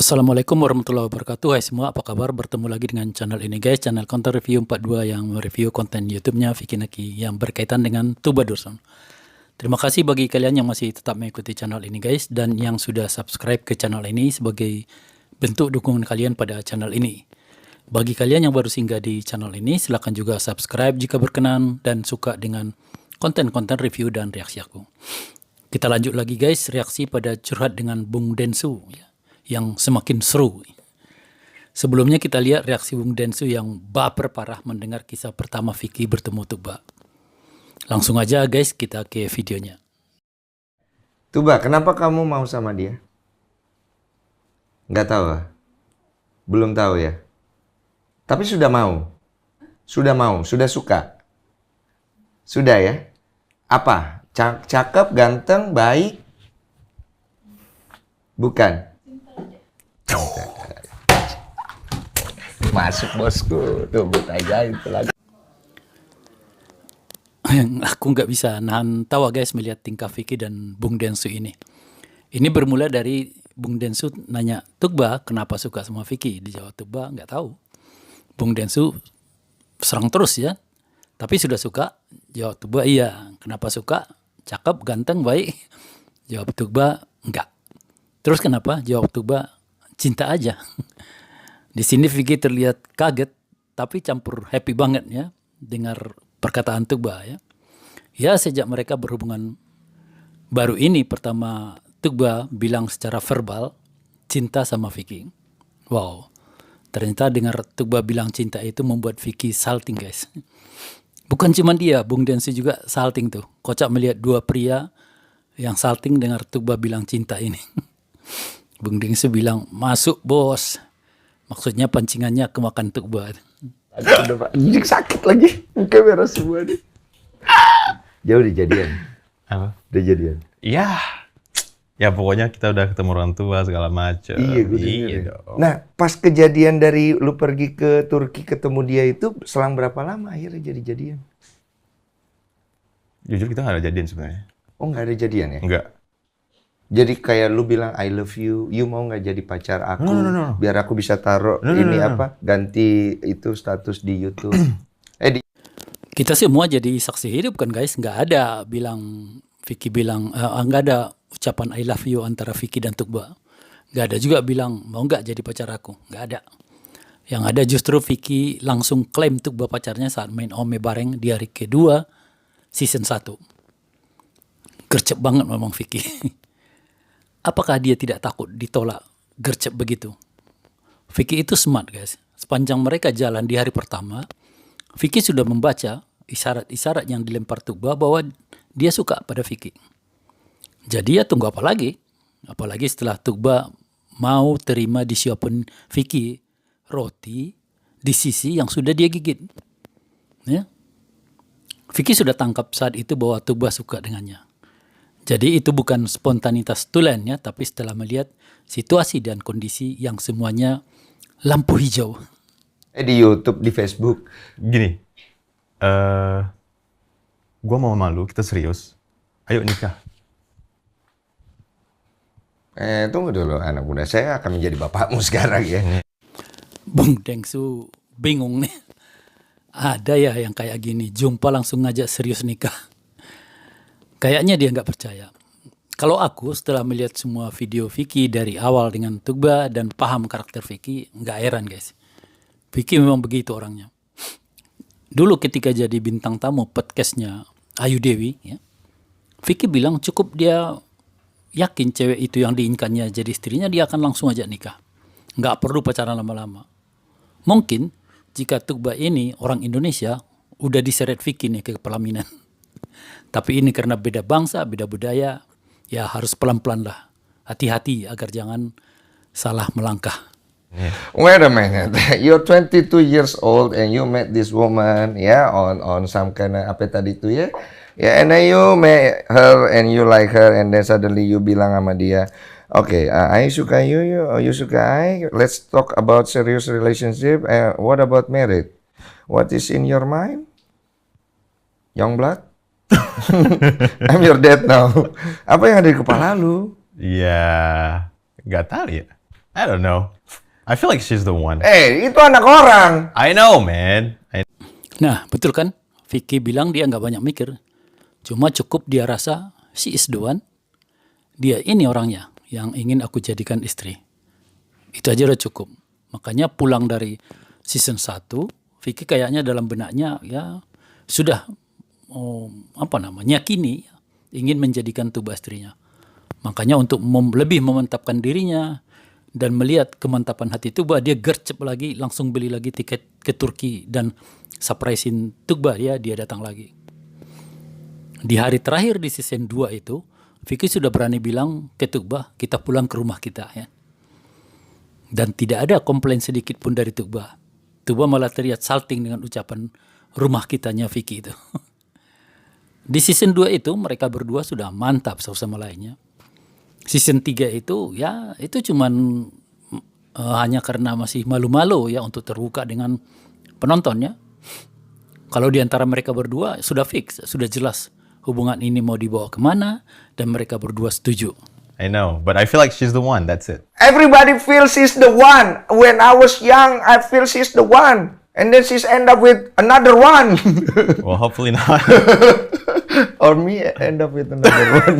Assalamualaikum warahmatullahi wabarakatuh. Hai semua, apa kabar? Bertemu lagi dengan channel ini guys, channel Konten Review 42 yang mereview konten YouTube-nya Vicky Naki yang berkaitan dengan Tuba Dusun. Terima kasih bagi kalian yang masih tetap mengikuti channel ini guys, dan yang sudah subscribe ke channel ini sebagai bentuk dukungan kalian pada channel ini. Bagi kalian yang baru singgah di channel ini, silakan juga subscribe jika berkenan dan suka dengan konten-konten review dan reaksi aku. Kita lanjut lagi guys, reaksi pada curhat dengan Bung Densu ya, yang semakin seru. Sebelumnya kita lihat reaksi Bung Densu yang baper parah mendengar kisah pertama Vicky bertemu Tuba. Langsung aja guys, kita ke videonya. Tuba, kenapa kamu mau sama dia? Nggak tahu, belum tahu ya. Tapi sudah mau, sudah suka, sudah ya. Apa? Cakep, ganteng, baik? Bukan. Masuk bosku, tuh aja itu lagi. Aku nggak bisa nahan tawa guys melihat tingkah Vicky dan Bung Densu ini. Ini bermula dari Bung Densu nanya, Tuba kenapa suka sama Vicky? Dijawab Tuba nggak tahu. Bung Densu serang terus ya. Tapi sudah suka? Jawab Tuba iya. Kenapa suka? Cakep, ganteng, baik? Jawab Tuba enggak. Terus kenapa? Jawab Tuba cinta aja. Di sini Vicky terlihat kaget tapi campur happy banget ya dengar perkataan Tuba ya. Ya sejak mereka berhubungan baru ini pertama Tuba bilang secara verbal cinta sama Vicky. Wow. Ternyata dengar Tuba bilang cinta itu membuat Vicky salting guys. Bukan cuma dia, Bung Densu juga salting tuh. Kocak melihat dua pria yang salting dengar Tuba bilang cinta ini. Bung Densu bilang, masuk bos. Maksudnya pancingannya kemakan Tuba. Jadi sakit lagi, muka merah semua nih. Jauh udah jadian. Apa? Udah jadian. Iya. Ya pokoknya kita udah ketemu orang tua segala macam. Iya, gue iya dong. Nah, pas kejadian dari lu pergi ke Turki ketemu dia itu, selang berapa lama akhirnya jadi jadian? Jujur kita nggak ada jadian sebenarnya. Oh, nggak ada jadian ya? Enggak. Jadi kayak lu bilang I love you mau nggak jadi pacar aku? No. Biar aku bisa taruh ganti itu status di YouTube. Kita semua jadi saksi hidup kan guys. Nggak ada bilang, Vicky bilang, nggak ada ucapan I love you antara Vicky dan Tuba. Nggak ada juga bilang, mau nggak jadi pacar aku? Nggak ada. Yang ada justru Vicky langsung klaim Tuba pacarnya saat main Ome bareng di hari kedua season 1. Gercep banget memang Vicky. Apakah dia tidak takut ditolak gercep begitu? Vicky itu smart guys. Sepanjang mereka jalan di hari pertama, Vicky sudah membaca isyarat-isyarat yang dilempar Tuba bahwa dia suka pada Vicky. Jadi ya tunggu apa lagi? Apalagi setelah Tuba mau terima disiapin Vicky roti di sisi yang sudah dia gigit. Ya. Vicky sudah tangkap saat itu bahwa Tuba suka dengannya. Jadi itu bukan spontanitas tulen ya, tapi setelah melihat situasi dan kondisi yang semuanya lampu hijau. Di YouTube, di Facebook. Gini, gua mau malu, kita serius. Ayo nikah. Tunggu dulu anak muda, saya akan menjadi bapakmu sekarang ya. Bung Densu bingung nih. Ada ya yang kayak gini, jumpa langsung ngajak serius nikah. Kayaknya dia nggak percaya. Kalau aku setelah melihat semua video Vicky dari awal dengan Tuba dan paham karakter Vicky, nggak heran guys. Vicky memang begitu orangnya. Dulu ketika jadi bintang tamu podcastnya Ayu Dewi, ya, Vicky bilang cukup dia yakin cewek itu yang diinginkannya jadi istrinya, dia akan langsung ajak nikah. Nggak perlu pacaran lama-lama. Mungkin jika Tuba ini orang Indonesia, udah diseret Vicky nih ke pelaminan. Tapi ini karena beda bangsa, beda budaya, ya harus pelan-pelan lah. Hati-hati agar jangan salah melangkah. Wait a minute, you're 22 years old and you met this woman, on some kind of apa tadi itu ya, and then you met her and you like her and then suddenly you bilang sama dia, okay, I suka you suka I, let's talk about serious relationship. What about married? What is in your mind? Young blood? I'm your dad now. Apa yang ada di kepala lu? Ya, nggak tahu ya. I don't know. I feel like she's the one. Itu anak orang. I know, man. Nah, betul kan? Vicky bilang dia nggak banyak mikir. Cuma cukup dia rasa she is the one. Dia ini orangnya yang ingin aku jadikan istri. Itu aja udah cukup. Makanya pulang dari season 1, Vicky kayaknya dalam benaknya ya sudah yakini ingin menjadikan Tuba istrinya. Makanya untuk lebih memantapkan dirinya dan melihat kemantapan hati Tuba, dia gercep lagi, langsung beli lagi tiket ke Turki dan surprisein Tuba, dia datang lagi. Di hari terakhir di season 2 itu, Vicky sudah berani bilang ke Tuba, kita pulang ke rumah kita ya. Dan tidak ada komplain sedikit pun dari Tuba. Tuba malah terlihat salting dengan ucapan rumah kitanya Vicky itu. Di season 2 itu mereka berdua sudah mantap satu sama lainnya. Season 3 itu ya itu cuman hanya karena masih malu-malu ya untuk terbuka dengan penontonnya. Kalau di antara mereka berdua sudah fix, sudah jelas hubungan ini mau dibawa kemana dan mereka berdua setuju. I know, but I feel like she's the one. That's it. Everybody feels she's the one. When I was young, I feel she's the one. And then she's end up with another one. Well, hopefully not. Or me end up with another one.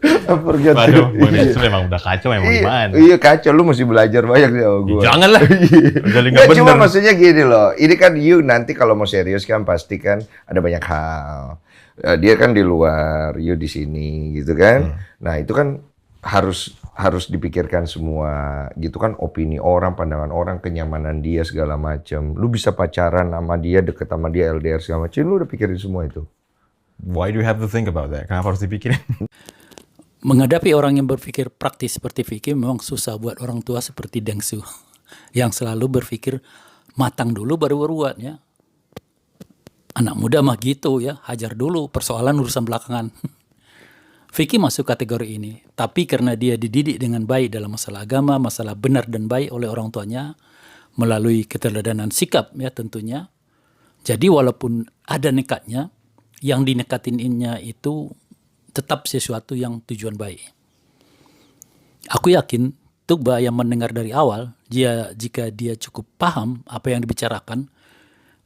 I forget. Waduh, Bang Densu memang udah kacau emang gimana. Iya kacau, lu mesti belajar banyak sih sama gue. Janganlah. Jadi nggak Nggak, cuma bener. maksudnya gini loh. Ini kan you nanti kalau mau serius kan pasti kan ada banyak hal. Dia kan di luar, you di sini gitu kan. Nah, itu kan harus dipikirkan semua gitu kan, opini orang, pandangan orang, kenyamanan dia segala macam. Lu bisa pacaran sama dia, deket sama dia, LDR segala macam, lu udah pikirin semua itu. Why do you have to think about that? Kenapa harus dipikirin? Menghadapi orang yang berpikir praktis seperti Vicky memang susah buat orang tua seperti Dengsu yang selalu berpikir matang dulu baru berbuat ya. Anak muda mah gitu ya, hajar dulu, persoalan urusan belakangan. Vicky masuk kategori ini, tapi karena dia dididik dengan baik dalam masalah agama, masalah benar dan baik oleh orang tuanya, melalui keteladanan sikap ya tentunya. Jadi walaupun ada nekatnya, yang dinekatinnya itu tetap sesuatu yang tujuan baik. Aku yakin Tuba yang mendengar dari awal, jika dia cukup paham apa yang dibicarakan,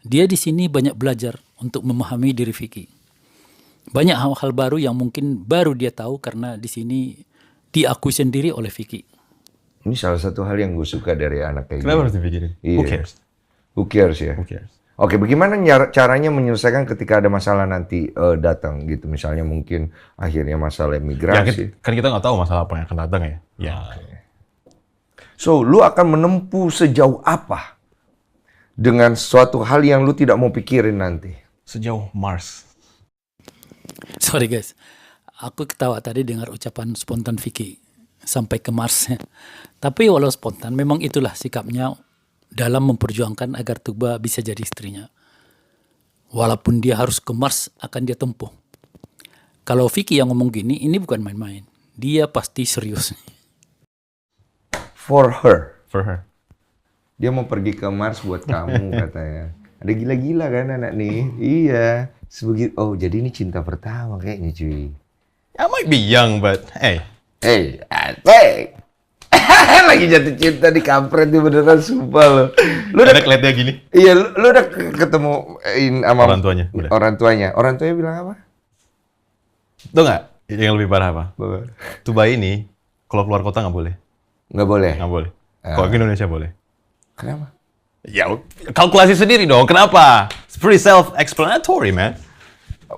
dia di sini banyak belajar untuk memahami diri Vicky. Banyak hal-hal baru yang mungkin baru dia tahu karena di sini diakui sendiri oleh Vicky. Ini salah satu hal yang gue suka dari anak kayak Kenapa gini. harus dipikirin? Iya. Who cares? Who cares ya? Who cares? Oke, bagaimana caranya menyelesaikan ketika ada masalah nanti datang gitu? Misalnya mungkin akhirnya masalah Ya, migrasi. kan kita nggak tahu masalah apa yang akan datang ya. Ya. So, lu akan menempuh sejauh apa dengan suatu hal yang lu tidak mau pikirin nanti? Sejauh Mars. Sorry guys, aku ketawa tadi dengar ucapan spontan Vicky sampai ke Mars. Tapi walau spontan, memang itulah sikapnya dalam memperjuangkan agar Tuba bisa jadi istrinya. Walaupun dia harus ke Mars, akan dia tempuh. Kalau Vicky yang ngomong gini, ini bukan main-main. Dia pasti serius. For her. For her. Dia mau pergi ke Mars buat kamu katanya. Ada gila-gila kan anak nih? Iya. Oh, jadi ini cinta pertama kayaknya cuy. I might be young, but hey. Hey, asik. Lagi jatuh cinta di kampret nih beneran, sumpah lo. Lu udah Ada kelihatnya gini. Iya, lu udah ketemu sama Orang tuanya, udah. Orang tuanya bilang apa? Tuh nggak? Yang lebih parah apa? Bahwa Tuba ini, kalau keluar kota nggak boleh. nggak boleh. Nggak boleh. Kalau ke Indonesia boleh. Kenapa? Ya, kalkulasi sendiri dong. Kenapa? It's pretty self-explanatory, man.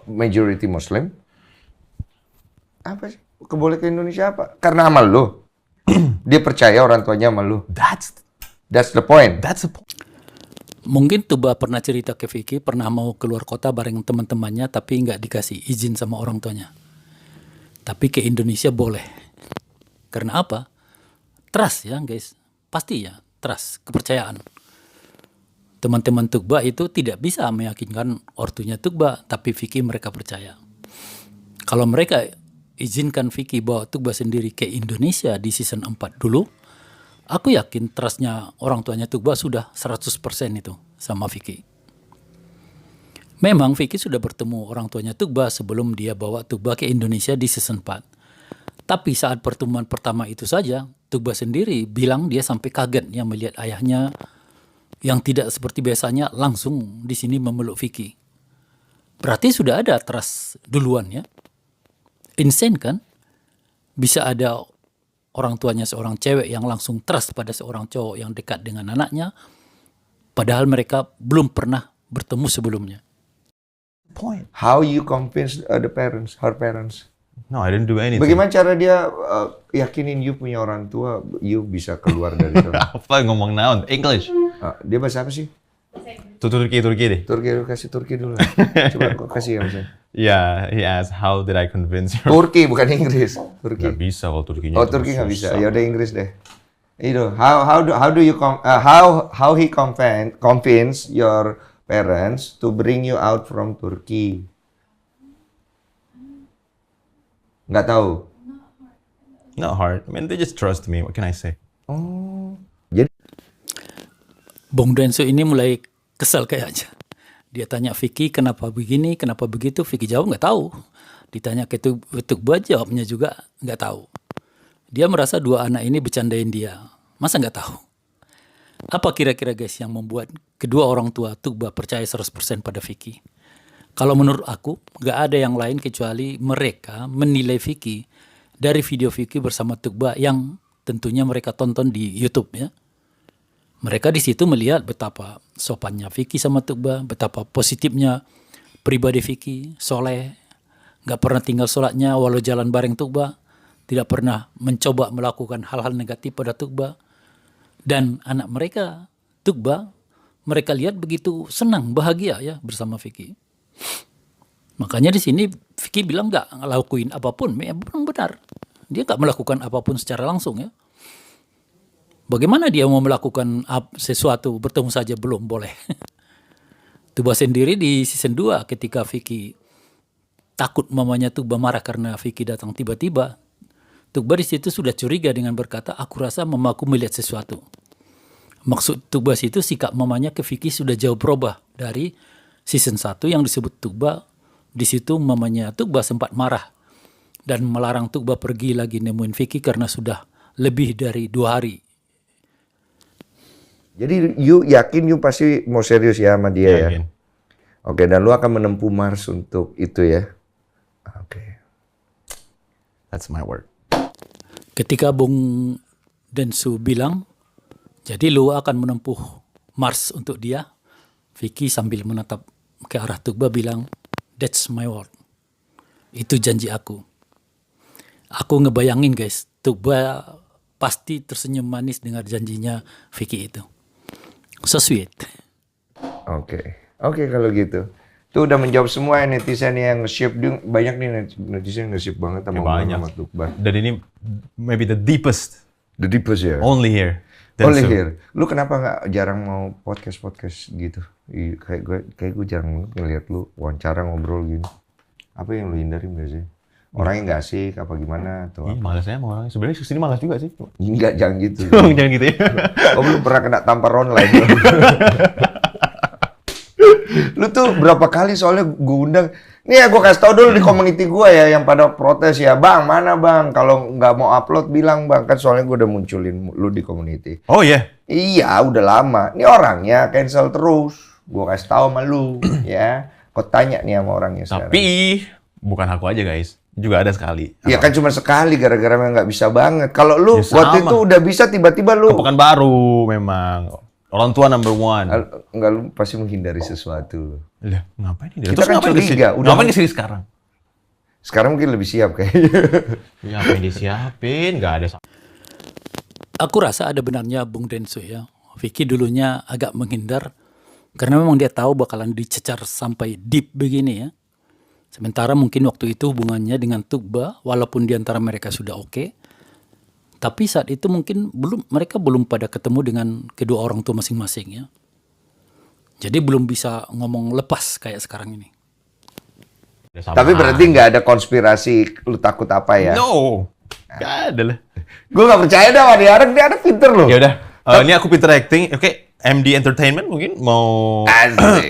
Majority Muslim. Apa sih? Keboleh ke Indonesia apa? Karena amal lu. Dia percaya orang tuanya sama lu. That's the point. That's the point. Mungkin Tuba pernah cerita ke Vicky, pernah mau keluar kota bareng teman-temannya, tapi nggak dikasih izin sama orang tuanya. Tapi ke Indonesia boleh. Karena apa? Trust ya guys. Pasti ya, trust, kepercayaan. Teman-teman Tuba itu tidak bisa meyakinkan ortunya Tuba, tapi Vicky mereka percaya. Kalau mereka izinkan Vicky bawa Tuba sendiri ke Indonesia di season 4 dulu, aku yakin trustnya orang tuanya Tuba sudah 100% itu sama Vicky. Memang Vicky sudah bertemu orang tuanya Tuba sebelum dia bawa Tuba ke Indonesia di season 4. Tapi saat pertemuan pertama itu saja, Tugba sendiri bilang dia sampai kaget ya melihat ayahnya yang tidak seperti biasanya langsung di sini memeluk Vicky. Berarti sudah ada trust duluan ya. Insane kan? Bisa ada orang tuanya seorang cewek yang langsung trust pada seorang cowok yang dekat dengan anaknya, padahal mereka belum pernah bertemu sebelumnya. Point. How you convince the parents, her parents? No, I didn't do anything. Bagaimana cara dia yakinin you punya orang tua, you bisa keluar dari sana? Apa ngomong naon? English. Dia bahasa apa sih? Turki deh. Turki, kasih Turki dulu. Coba kok kasih ya misalnya. Yeah, he asked how did I convince her? Turki bukan Inggris. Turki. Gak bisa kalau Turkinya. Oh, Turki nggak bisa. Ya udah Inggris deh. Itu how do you how he convince your parents to bring you out from Turkey? Nggak tahu. Not hard. I mean, they just trust me. What can I say? Oh. Jadi Bung Denso ini mulai kesal kayaknya. Dia tanya Vicky kenapa begini, kenapa begitu. Vicky jawab nggak tahu. Ditanya ke Tugba jawabnya juga nggak tahu. Dia merasa dua anak ini bercandain dia. Masa nggak tahu? Apa kira-kira guys yang membuat kedua orang tua Tugba percaya 100% pada Vicky? Kalau menurut aku, nggak ada yang lain kecuali mereka menilai Vicky dari video Vicky bersama Tugba yang tentunya mereka tonton di YouTube ya. Mereka di situ melihat betapa sopannya Vicky sama Tugba, betapa positifnya pribadi Vicky, soleh, nggak pernah tinggal sholatnya walau jalan bareng Tugba, tidak pernah mencoba melakukan hal-hal negatif pada Tugba. Dan anak mereka, Tugba, mereka lihat begitu senang, bahagia ya bersama Vicky. Makanya di sini Vicky bilang nggak ngelakuin apapun, memang benar. Dia nggak melakukan apapun secara langsung ya. Bagaimana dia mau melakukan sesuatu bertemu saja belum boleh. Tugba sendiri di season 2 ketika Vicky takut mamanya Tugba marah karena Vicky datang tiba-tiba. Tugba di situ sudah curiga dengan berkata, aku rasa mamaku melihat sesuatu. Maksud Tugba situ sikap mamanya ke Vicky sudah jauh berubah dari season 1 yang disebut Tugba. Di situ mamanya Tugba sempat marah dan melarang Tugba pergi lagi nemuin Vicky karena sudah lebih dari 2 hari. jadi you yakin you pasti mau serius ya sama dia ya? Yakin. Oke, dan lu akan menempuh Mars untuk itu ya? Oke. That's my word. Ketika Bung Densu bilang, jadi lu akan menempuh Mars untuk dia, Vicky sambil menatap ke arah Tugba bilang, that's my word. Itu janji aku. Aku ngebayangin guys, Tugba pasti tersenyum manis dengar janjinya Vicky itu. So sweet. Oke, kalau gitu. Tuh udah menjawab semua ya netizen yang nge-ship. Banyak nih netizen yang nge-ship banget sama Banyak. sama Tugba. Dan ini maybe the deepest. The deepest ya? Only here. Only Denso. here. Lu kenapa nggak jarang mau podcast gitu? Kayak gue jarang ngeliat lu wawancara ngobrol gini. Apa yang lu hindarin gak sih? Orangnya nggak asik apa gimana? Atau Ih, malasnya mau orang. Sebenarnya kesini malas juga sih. Enggak, jangan gitu. Jangan gitu ya. Oh, belum pernah kena tampar online. Lu tuh berapa kali soalnya gue undang. Nih ya gue kasih tau dulu di community gue ya yang pada protes ya. Bang, mana bang? Kalau nggak mau upload bilang bang. Kan soalnya gue udah munculin lu di community. Oh iya. Iya, udah lama. Ini orangnya cancel terus. Gue kasih tahu sama lu ya. Kau tanya nih sama orangnya sekarang. Tapi bukan aku aja guys. Juga ada sekali. Ya kan cuma sekali gara-gara memang nggak bisa banget. Kalau lu Ya waktu sama. itu udah bisa tiba-tiba lu Pekan baru memang. Orang tua number one. enggak, lu pasti menghindari sesuatu. Lah, ngapain ini? Kita kan curiga, udah- Ngapain kesini sekarang? Sekarang mungkin lebih siap kayaknya. Ya, ngapain disiapin? Nggak ada. Aku rasa ada benarnya Bung Densu ya. Vicky dulunya agak menghindar karena memang dia tahu bakalan dicecar sampai deep begini ya. Sementara mungkin waktu itu hubungannya dengan Tugba, walaupun di antara mereka sudah oke, tapi saat itu mungkin mereka belum pada ketemu dengan kedua orang tua masing-masing ya. Jadi belum bisa ngomong lepas kayak sekarang ini. Udah sama. Tapi berarti nggak ada konspirasi, lu takut apa ya? No. Nggak ada lah. Gue nggak percaya dah sama dia ada pinter loh. Ya udah. Ini aku pinter acting. Oke, MD Entertainment mungkin mau Asik.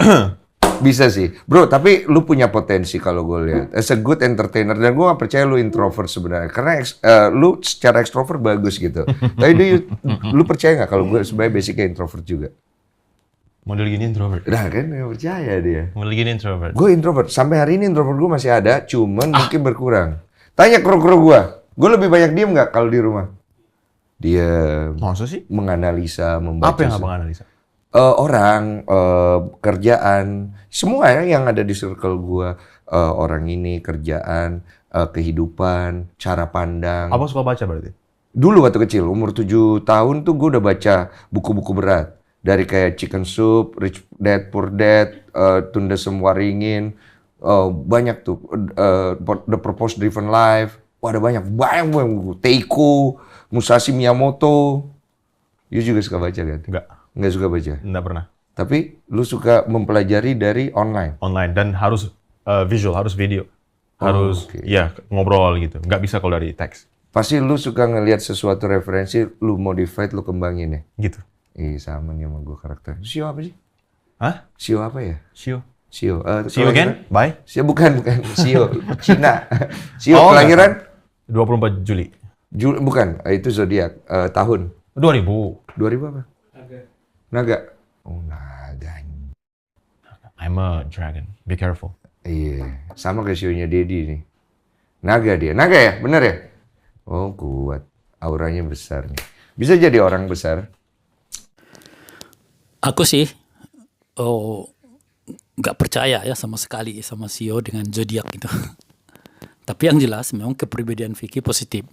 Bisa sih. Bro, tapi lu punya potensi kalau gue lihat. As a good entertainer. Dan gue gak percaya lu introvert sebenarnya. Karena lu secara ekstrovert bagus gitu. Tapi lu percaya nggak kalau gue sebenarnya basicnya introvert juga? Model gini introvert. Nah kan gak percaya dia. Model gini introvert. Gue introvert. Sampai hari ini introvert gue masih ada. Cuman mungkin berkurang. Tanya kru-kru gue. Gue lebih banyak diem nggak kalau di rumah? Dia Masa sih? menganalisa, membaca. Apa yang abang analisa? Orang, kerjaan, semua ya yang ada di circle gua, orang ini, kerjaan, kehidupan, cara pandang. Abang suka baca berarti? Dulu waktu kecil, umur 7 tahun tuh gua udah baca buku-buku berat. Dari kayak Chicken Soup, Rich Dad Poor Dad, Tunda Semua Ringin, banyak tuh, The Purpose Driven Life. Wah ada banyak buku. Teiko, Musashi Miyamoto. You juga suka baca kan? Nggak suka baca? Nggak pernah. Tapi lu suka mempelajari dari online? Online, dan harus visual, harus video. Harus, oke. ya ngobrol gitu. Nggak bisa kalau dari teks. Pasti lu suka ngelihat sesuatu referensi, lu modified, lu kembangin ya? Gitu. Sama nih sama gue karakter. Sio apa sih? Hah? Sio apa ya? Sio. Sio. See you again? Bye. Sio bukan. Sio. Cina. Sio Oh, kelahiran? 24 Juli. Bukan, itu zodiak. Tahun. 2000. 2000 apa? Naga. Oh, naga. I'm a dragon. Be careful. Iya, sama kayak sionya Dedi nih. Naga dia. Naga ya? Bener ya? Oh, kuat. Auranya besar nih. Bisa jadi orang besar. Aku sih nggak percaya ya sama sekali sama Sio dengan zodiak gitu. Tapi yang jelas memang kepribadian Vicky positif.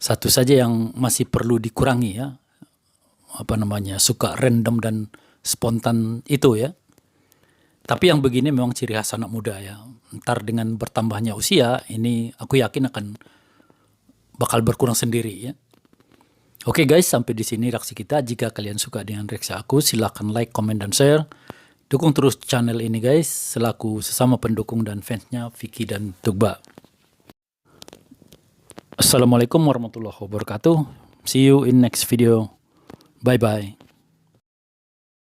Satu saja yang masih perlu dikurangi ya, suka random dan spontan itu ya. Tapi yang begini memang ciri khas anak muda ya. Ntar dengan bertambahnya usia, ini aku yakin akan bakal berkurang sendiri ya. Oke guys, sampai di sini reaksi kita. Jika kalian suka dengan reaksi aku, silahkan like, comment, dan share. Dukung terus channel ini guys, selaku sesama pendukung dan fansnya Vicky dan Tugba. Assalamualaikum warahmatullahi wabarakatuh. See you in next video. Bye-bye.